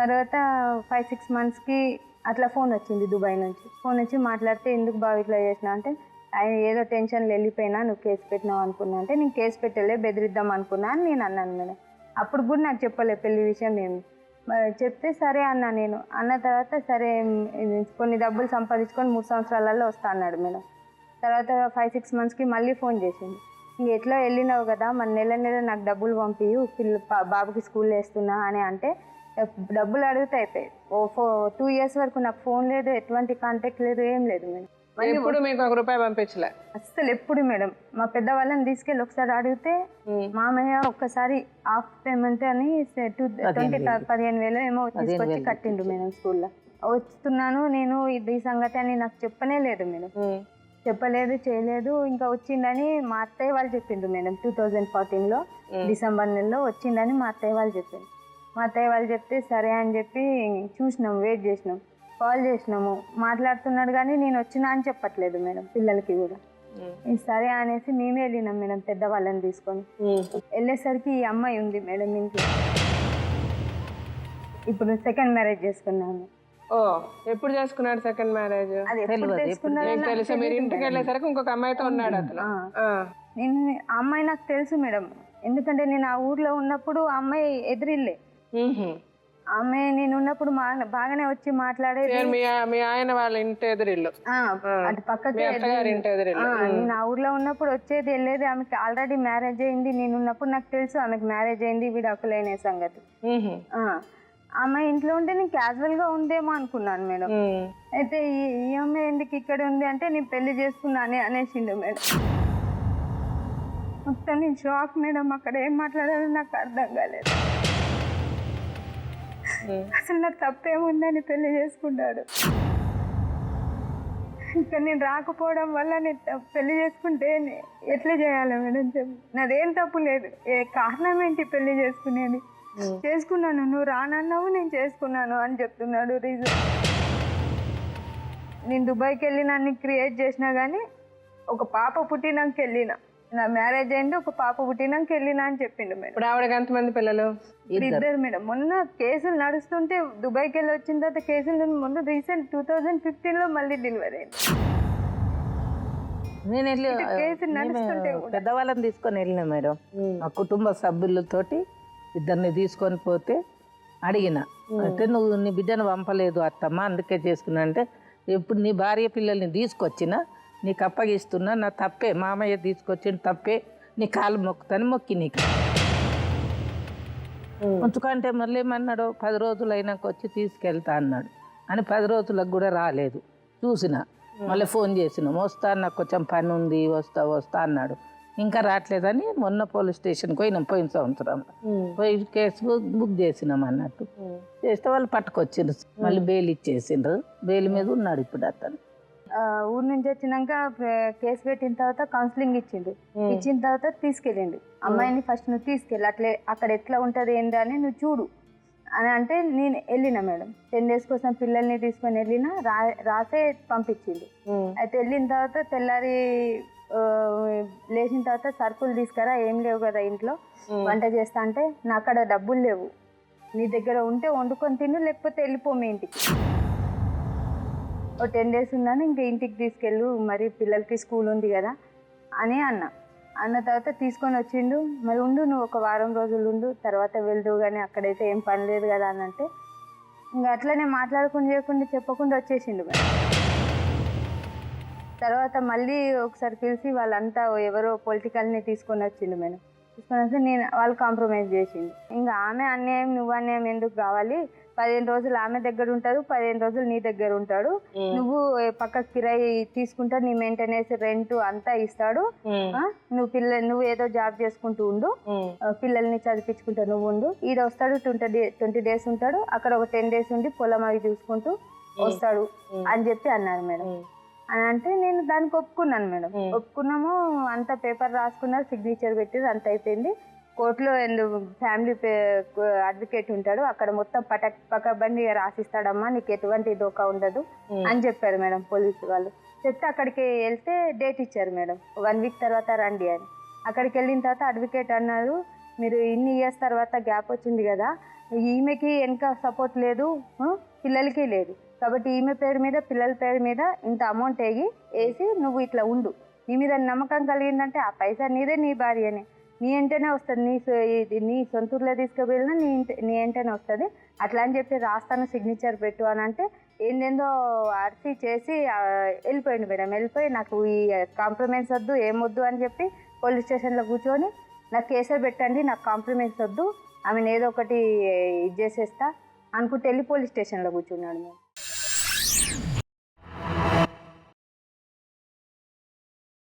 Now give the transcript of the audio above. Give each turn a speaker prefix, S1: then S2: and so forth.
S1: తర్వాత 5-6 మంత్స్కి అట్లా ఫోన్ వచ్చింది దుబాయ్ నుంచి. ఫోన్ వచ్చి మాట్లాడితే ఎందుకు బావ ఇట్లా చేసినా అంటే, ఆయన ఏదో టెన్షన్లో వెళ్ళిపోయినా, నువ్వు కేసు పెట్టినావు అనుకున్నా అంటే, నేను కేసు పెట్టలే బెదిరిద్దాం అనుకున్నా అని నేను అన్నాను మేడం. అప్పుడు కూడా నాకు చెప్పలే పెళ్లి విషయం ఏమి. చెప్తే సరే అన్నా నేను. అన్న తర్వాత సరే కొన్ని డబ్బులు సంపాదించుకొని 3 సంవత్సరాలలో వస్తా అన్నాడు మేడం. తర్వాత 5-6 మంత్స్కి మళ్ళీ ఫోన్ చేసింది. ఇంక ఎట్లా వెళ్ళినావు కదా మరి నెల నాకు డబ్బులు పంపియు బాబుకి స్కూల్లో వేస్తున్నా అని అంటే, డబ్బులు అడిగితే అయిపోయాయి. 2 years వరకు నాకు ఫోన్ లేదు, ఎటువంటి కాంటాక్ట్ లేదు, ఏం లేదు మేడం.
S2: ఎప్పుడు మీకు ₹1 పంపించలే?
S1: అస్సలు ఎప్పుడు మేడం. మా పెద్ద వాళ్ళని తీసుకెళ్ళి ఒకసారి అడిగితే మామయ్య ఒక్కసారి హాఫ్ పేమెంట్ అని 15,000 ఏమో తీసుకొచ్చి కట్టిండు మేడం. స్కూల్లో వస్తున్నాను నేను ఈ సంగతి అని నాకు చెప్పనే లేదు మేడం. చెప్పలేదు, చేయలేదు. ఇంకా వచ్చిందని మా అత్తయ్య వాళ్ళు చెప్పిండ్రు మేడం. 2014లో డిసెంబర్ నెలలో వచ్చిందని మా అత్తయ్య వాళ్ళు చెప్పిండ్రు. మా అత్తయ్య వాళ్ళు చెప్తే సరే అని చెప్పి చూసినాం, వెయిట్ చేసినాం, కాల్ చేసినాము. మాట్లాడుతున్నాడు కానీ నేను వచ్చినా అని చెప్పట్లేదు మేడం పిల్లలకి కూడా. సరే అనేసి మేమే వెళ్ళినాం మేడం పెద్దవాళ్ళని తీసుకొని. వెళ్ళేసరికి ఈ అమ్మాయి ఉంది మేడం ఇంట్లో. ఇప్పుడు సెకండ్ మ్యారేజ్ చేసుకున్నాను.
S2: ఓ, ఎప్పుడు చేసుకున్నాడు సెకండ్ మ్యారేజ్?
S1: అది ఎప్పుడు చేసుకున్నాడు
S2: తెలుసు. మీరు ఇంటికి వెళ్ళేసరికి ఇంకొక అమ్మాయితో ఉన్నాడు అతను.
S1: నేను ఆ అమ్మాయి నాకు తెలుసు మేడం. ఎందుకంటే నేను ఆ ఊర్లో ఉన్నప్పుడు ఆ అమ్మాయి ఎదురిల్లే. ఆమె నేను ఉన్నప్పుడు బాగానే వచ్చి మాట్లాడేది.
S2: మీ ఆయన వాళ్ళ ఇంటి ఎదురిల్లు,
S1: అటు పక్కకి
S2: ఇంటి ఎదురిల్లు.
S1: నేను ఆ ఊర్లో ఉన్నప్పుడు వచ్చేది వెళ్ళేది. ఆమెకి ఆల్రెడీ మ్యారేజ్ అయింది. నేను ఉన్నప్పుడు నాకు తెలుసు ఆమెకి మ్యారేజ్ అయింది, విడాకులైన సంగతి. ఆమె ఇంట్లో ఉంటే నేను క్యాజువల్ గా ఉందేమో అనుకున్నాను మేడం. అయితే ఈ అమ్మాయి ఎందుకు ఇక్కడ ఉంది అంటే, నేను పెళ్లి చేసుకున్నానే అనేసిండు మేడం. మొత్తం నేను షాక్ మేడం. అక్కడ ఏం మాట్లాడాలో నాకు అర్థం కాలేదు. అసలు నాకు తప్పేముందని పెళ్లి చేసుకున్నాడు. ఇంకా నేను రాకపోవడం వల్ల నేను పెళ్లి చేసుకుంటే ఎట్లా చేయాలి మేడం చెప్పు. నాదేం తప్పు లేదు. కారణం ఏంటి పెళ్లి చేసుకునేది? చేసుకున్నాను, నువ్వు రానన్నావు, నేను చేసుకున్నాను అని చెప్తున్నాడు రీజన్. నేను దుబాయ్కి వెళ్ళినా, అన్ని క్రియేట్ చేసినా కానీ ఒక పాప పుట్టినాక వెళ్ళినా, నా మ్యారేజ్ అయింది, ఒక పాప పుట్టినాక వెళ్ళినా అని చెప్పిండు మేడం.
S2: ఇప్పుడు ఆవిడకి ఎంతమంది పిల్లలు?
S1: 2 మేడం. మొన్న కేసులు నడుస్తుంటే దుబాయ్కి వెళ్ళి వచ్చిన తర్వాత కేసులు మొన్న రీసెంట్ 2015లో మళ్ళీ డెలివరీ అయింది.
S3: నేను పెద్దవాళ్ళని తీసుకొని వెళ్ళినా మేడం. మా కుటుంబ సభ్యులతోటి 2 తీసుకొని పోతే అడిగిన, అయితే నువ్వు నీ బిడ్డను పంపలేదు అత్తమ్మ, అందుకే చేసుకున్నా అంటే, ఎప్పుడు నీ భార్య పిల్లల్ని తీసుకొచ్చినా నీకు అప్పగిస్తున్నా, నా తప్పే, మామయ్య తీసుకొచ్చిన తప్పే, నీ కాలు మొక్కుతాను, మొక్కి నీకు ఉంచుకుంటే మళ్ళీ ఏమన్నాడు, 10 రోజులు అయినాక వచ్చి తీసుకెళ్తా అన్నాడు అని. 10 రోజులకు కూడా రాలేదు. చూసిన, మళ్ళీ ఫోన్ చేసినాం, వస్తా, నాకు కొంచెం పని ఉంది, వస్తా అన్నాడు. ఇంకా రావట్లేదని మొన్న పోలీస్ స్టేషన్కి పోయినాం, పోయిన సంవత్సరం. పోయి కేసు బుక్ చేసినాం అన్నట్టు. చేస్తే వాళ్ళు పట్టుకొచ్చిండ్రు, మళ్ళీ బెయిల్ ఇచ్చేసిండ్రు. బెయిల్ మీద ఉన్నాడు ఇప్పుడు అతను.
S1: ఊరు నుంచి వచ్చినాక కేసు పెట్టిన తర్వాత కౌన్సిలింగ్ ఇచ్చిండు. ఇచ్చిన తర్వాత తీసుకెళ్ళిండు. అమ్మాయిని ఫస్ట్ నువ్వు తీసుకెళ్ళి అట్లే అక్కడ ఎట్లా ఉంటుంది ఏంటి అని నువ్వు చూడు అని అంటే, నేను వెళ్ళిన మేడం. 10 days కోసం పిల్లల్ని తీసుకొని వెళ్ళిన, రాసే పంపించిండు. అయితే వెళ్ళిన తర్వాత తెల్లారి లేచిన తర్వాత సరుకులు తీసుకురా, ఏం లేవు కదా ఇంట్లో, వంట చేస్తా అంటే, నా అక్కడ డబ్బులు లేవు, నీ దగ్గర ఉంటే వండుకొని తిను, లేకపోతే వెళ్ళిపో మీ ఇంటికి. 10 days ఉన్నాను, ఇంకా ఇంటికి తీసుకెళ్ళు, మరి పిల్లలకి స్కూల్ ఉంది కదా అని అన్న తర్వాత తీసుకొని వచ్చిండు. మరి ఉండు, నువ్వు ఒక వారం రోజులు ఉండు, తర్వాత వెళ్దు కానీ అక్కడైతే ఏం పని లేదు కదా అని అంటే, ఇంకా అట్లనే మాట్లాడుకుని చేయకుండా చెప్పకుండా వచ్చేసిండు మరి. తర్వాత మళ్ళీ ఒకసారి పిలిచి వాళ్ళంతా ఎవరో పొలిటికల్ని తీసుకొని వచ్చిండు మేడం. తీసుకొని వస్తే నేను వాళ్ళు కాంప్రమైజ్ చేసిండు. ఇంకా ఆమె అన్యాయం, నువ్వు అన్యాయం ఎందుకు కావాలి? 15 రోజులు ఆమె దగ్గర ఉంటాడు, 15 రోజులు నీ దగ్గర ఉంటాడు. నువ్వు పక్క కిరాయి తీసుకుంటా, నీ మెయింటెనెన్స్, రెంట్ అంతా ఇస్తాడు. నువ్వు ఏదో జాబ్ చేసుకుంటూ ఉండు, పిల్లల్ని చదివించుకుంటా నువ్వు ఉండు. ఈడ వస్తాడు, 20 days ఉంటాడు, అక్కడ ఒక 10 days ఉండి పొలం అవి చూసుకుంటూ వస్తాడు అని చెప్పి అన్నారు మేడం. అని అంటే నేను దానికి ఒప్పుకున్నాను మేడం. ఒప్పుకున్నాము, అంత పేపర్ రాసుకున్నారు, సిగ్నేచర్ పెట్టారు, అంత అయిపోయింది. కోర్టులో ఫ్యామిలీ అడ్వకేట్ ఉంటాడు, అక్కడ మొత్తం పకబండి రాసిస్తాడమ్మా, నీకు ఎటువంటి దోకా ఉండదు అని చెప్పారు మేడం పోలీసు వాళ్ళు. చెప్తే అక్కడికి వెళ్తే డేట్ ఇచ్చారు మేడం, 1 week తర్వాత రండి అని. అక్కడికి వెళ్ళిన తర్వాత అడ్వకేట్ అన్నారు, మీరు ఇన్ని ఇయర్స్ తర్వాత గ్యాప్ వచ్చింది కదా, ఈమెకి వెనక సపోర్ట్ లేదు, పిల్లలకి లేదు. కాబట్టి ఈమె పేరు మీద పిల్లల పేరు మీద ఇంత అమౌంట్ వేసి నువ్వు ఇట్లా ఉండు, నీ మీద నమ్మకం కలిగిందంటే ఆ పైసా నీదే, నీ భార్యనే, నీ వెంటనే వస్తుంది, నీ సొంతూరులో తీసుకువెళ్ళినా నీ వెంటనే వస్తుంది, అట్లా అని చెప్పి రాస్తాను సిగ్నేచర్ పెట్టు అని అంటే ఏందేందో అరిసి చేసి వెళ్ళిపోయింది మేడం. వెళ్ళిపోయి నాకు ఈ కాంప్రమైజ్ వద్దు ఏమొద్దు అని చెప్పి పోలీస్ స్టేషన్లో కూర్చొని నాకు కేసులు పెట్టండి, నాకు కాంప్రమైజ్ వద్దు, ఆమెను ఏదో ఒకటి ఇది చేసేస్తా అనుకుంటే వెళ్ళి పోలీస్ స్టేషన్లో కూర్చున్నాడు మేము.